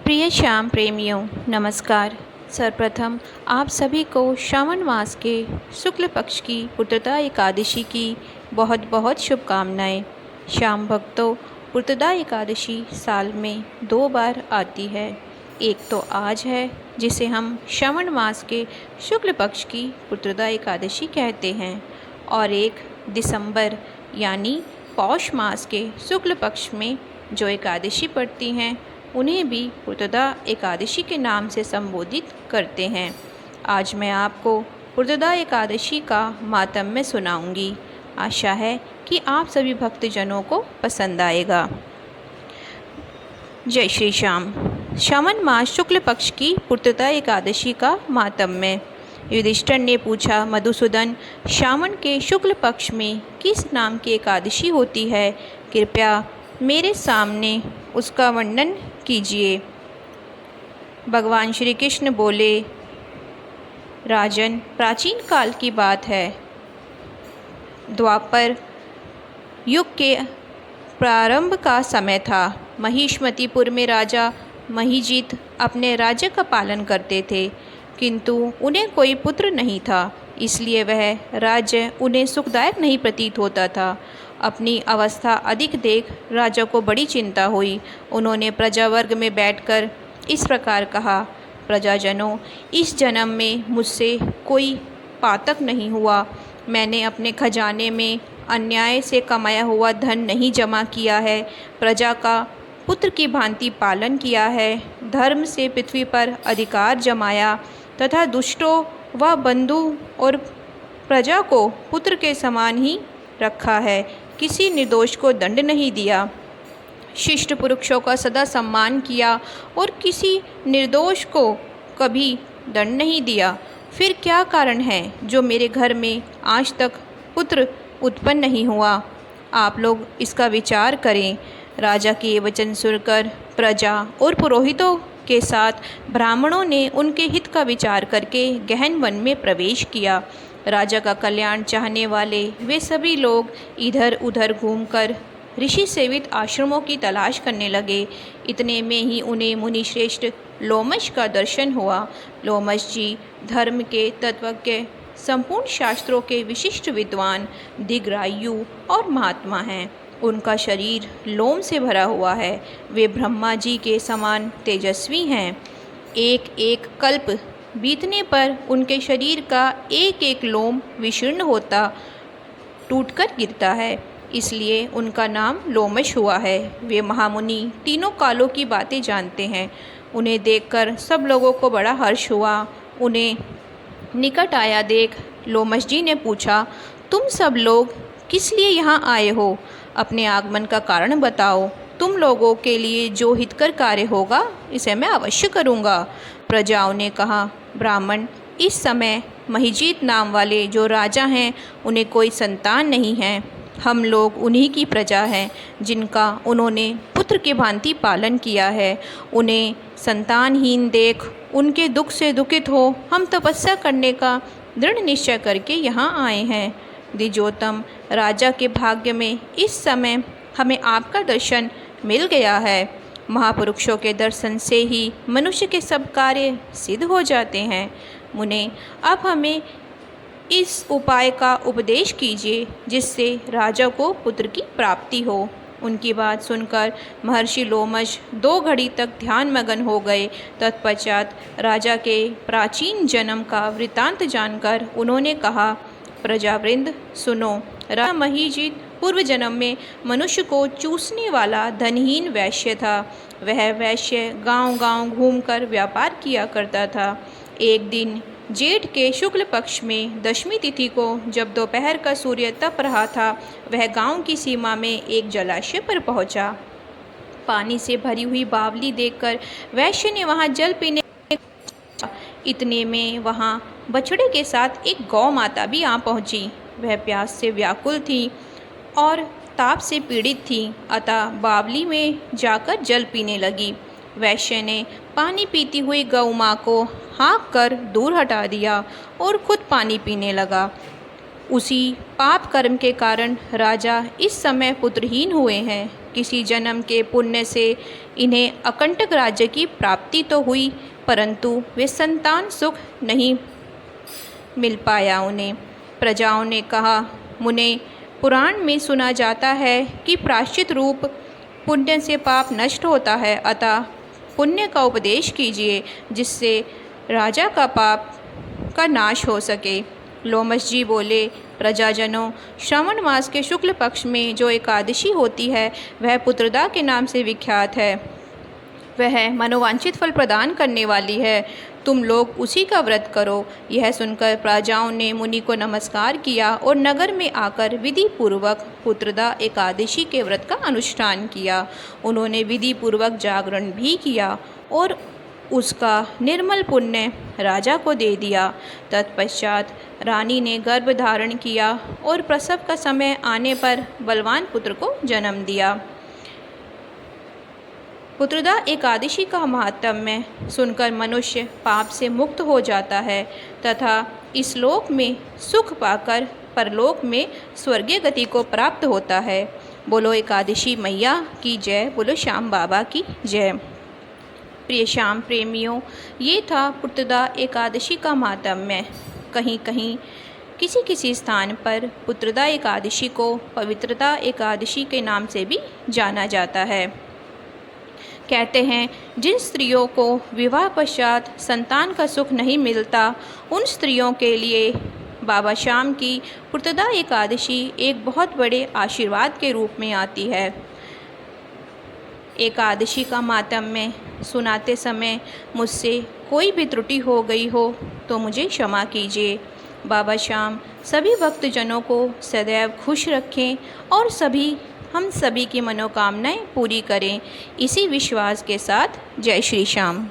प्रिय श्याम प्रेमियों, नमस्कार। सर्वप्रथम आप सभी को श्रावण मास के शुक्ल पक्ष की पुत्रदा एकादशी की बहुत बहुत शुभकामनाएं। श्याम भक्तों, पुत्रदा एकादशी साल में 2 बार आती है। एक तो आज है, जिसे हम श्रावण मास के शुक्ल पक्ष की पुत्रदा एकादशी कहते हैं, और एक दिसंबर यानी पौष मास के शुक्ल पक्ष में जो एकादशी पड़ती हैं उन्हें भी पुत्रदा एकादशी के नाम से संबोधित करते हैं। आज मैं आपको पुत्रदा एकादशी का मातम्य सुनाऊंगी। आशा है कि आप सभी भक्तजनों को पसंद आएगा। जय श्री श्याम। श्रावण मास शुक्ल पक्ष की पुत्रदा एकादशी का मातम्य। युधिष्ठिर ने पूछा, मधुसूदन, श्रावण के शुक्ल पक्ष में किस नाम की एकादशी होती है? कृपया मेरे सामने उसका वर्णन कीजिए। भगवान श्री कृष्ण बोले, राजन, प्राचीन काल की बात है। द्वापर युग के प्रारंभ का समय था। महिष्मतिपुर में राजा महिजीत अपने राज्य का पालन करते थे, किंतु उन्हें कोई पुत्र नहीं था, इसलिए वह राज्य उन्हें सुखदायक नहीं प्रतीत होता था। अपनी अवस्था अधिक देख राजा को बड़ी चिंता हुई। उन्होंने प्रजावर्ग में बैठकर इस प्रकार कहा, प्रजाजनों, इस जन्म में मुझसे कोई पातक नहीं हुआ। मैंने अपने खजाने में अन्याय से कमाया हुआ धन नहीं जमा किया है, प्रजा का पुत्र की भांति पालन किया है, धर्म से पृथ्वी पर अधिकार जमाया तथा दुष्टों व बंधु और प्रजा को पुत्र के समान ही रखा है, किसी निर्दोष को दंड नहीं दिया, शिष्ट पुरुषों का सदा सम्मान किया और किसी निर्दोष को कभी दंड नहीं दिया। फिर क्या कारण है जो मेरे घर में आज तक पुत्र उत्पन्न नहीं हुआ? आप लोग इसका विचार करें। राजा के ये वचन सुनकर प्रजा और पुरोहितों के साथ ब्राह्मणों ने उनके हित का विचार करके गहन वन में प्रवेश किया। राजा का कल्याण चाहने वाले वे सभी लोग इधर उधर घूमकर ऋषि सेवित आश्रमों की तलाश करने लगे। इतने में ही उन्हें मुनिश्रेष्ठ लोमश का दर्शन हुआ। लोमश जी धर्म के तत्वज्ञ, संपूर्ण शास्त्रों के विशिष्ट विद्वान, दीर्घायु और महात्मा हैं। उनका शरीर लोम से भरा हुआ है। वे ब्रह्मा जी के समान तेजस्वी हैं। एक एक कल्प बीतने पर उनके शरीर का एक एक लोम विशीर्ण होता टूटकर गिरता है, इसलिए उनका नाम लोमश हुआ है। वे महामुनि तीनों कालों की बातें जानते हैं। उन्हें देखकर सब लोगों को बड़ा हर्ष हुआ। उन्हें निकट आया देख लोमश जी ने पूछा, तुम सब लोग किस लिए यहाँ आए हो? अपने आगमन का कारण बताओ। तुम लोगों के लिए जो हितकर कार्य होगा इसे मैं अवश्य करूँगा। प्रजाओं ने कहा, ब्राह्मण, इस समय महिजीत नाम वाले जो राजा हैं उन्हें कोई संतान नहीं है। हम लोग उन्हीं की प्रजा हैं जिनका उन्होंने पुत्र की भांति पालन किया है। उन्हें संतानहीन देख उनके दुख से दुखित हो हम तपस्या करने का दृढ़ निश्चय करके यहाँ आए हैं। द्विजोतम राजा के भाग्य में इस समय हमें आपका दर्शन मिल गया है। महापुरुषों के दर्शन से ही मनुष्य के सब कार्य सिद्ध हो जाते हैं। मुने, अब हमें इस उपाय का उपदेश कीजिए जिससे राजा को पुत्र की प्राप्ति हो। उनकी बात सुनकर महर्षि लोमश 2 घड़ी तक ध्यान मगन हो गए। तत्पश्चात राजा के प्राचीन जन्म का वृतांत जानकर उन्होंने कहा, प्रजावृंद सुनो। राजा महिजीत पूर्व जन्म में मनुष्य को चूसने वाला धनहीन वैश्य था। वह वैश्य गांव-गांव घूमकर व्यापार किया करता था। एक दिन जेठ के शुक्ल पक्ष में दशमी तिथि को जब दोपहर का सूर्य तप रहा था, वह गांव की सीमा में एक जलाशय पर पहुंचा। पानी से भरी हुई बावली देखकर वैश्य ने वहां जल पीने। इतने में वहां बछड़े के साथ एक गौ माता भी आ पहुंची। वह प्यास से व्याकुल थी और ताप से पीड़ित थी, अतः बावली में जाकर जल पीने लगी। वैश्य ने पानी पीती हुई गौ माँ को हाँक कर दूर हटा दिया और खुद पानी पीने लगा। उसी पाप कर्म के कारण राजा इस समय पुत्रहीन हुए हैं। किसी जन्म के पुण्य से इन्हें अकंटक राज्य की प्राप्ति तो हुई, परंतु वे संतान सुख नहीं मिल पाया उन्हें। प्रजाओं ने कहा, मुने, पुराण में सुना जाता है कि प्रायश्चित रूप पुण्य से पाप नष्ट होता है, अतः पुण्य का उपदेश कीजिए जिससे राजा का पाप का नाश हो सके। लोमश जी बोले, प्रजाजनों, श्रावण मास के शुक्ल पक्ष में जो एकादशी होती है वह पुत्रदा के नाम से विख्यात है। वह मनोवांछित फल प्रदान करने वाली है। तुम लोग उसी का व्रत करो। यह सुनकर प्रजाओं ने मुनि को नमस्कार किया और नगर में आकर विधि पूर्वक पुत्रदा एकादशी के व्रत का अनुष्ठान किया। उन्होंने विधि पूर्वक जागरण भी किया और उसका निर्मल पुण्य राजा को दे दिया। तत्पश्चात रानी ने गर्भ धारण किया और प्रसव का समय आने पर बलवान पुत्र को जन्म दिया। पुत्रदा एकादशी का महात्म्य सुनकर मनुष्य पाप से मुक्त हो जाता है तथा इस लोक में सुख पाकर परलोक में स्वर्गीय गति को प्राप्त होता है। बोलो एकादशी मैया की जय, बोलो श्याम बाबा की जय। प्रिय श्याम प्रेमियों, ये था पुत्रदा एकादशी का महात्म्य। कहीं कहीं किसी किसी स्थान पर पुत्रदा एकादशी को पवित्रता एकादशी के नाम से भी जाना जाता है। कहते हैं, जिन स्त्रियों को विवाह पश्चात संतान का सुख नहीं मिलता, उन स्त्रियों के लिए बाबा श्याम की पुत्रदा एकादशी एक बहुत बड़े आशीर्वाद के रूप में आती है। एकादशी का मातम्य सुनाते समय मुझसे कोई भी त्रुटि हो गई हो तो मुझे क्षमा कीजिए। बाबा श्याम सभी भक्तजनों को सदैव खुश रखें और हम सभी की मनोकामनाएं पूरी करें। इसी विश्वास के साथ जय श्री श्याम।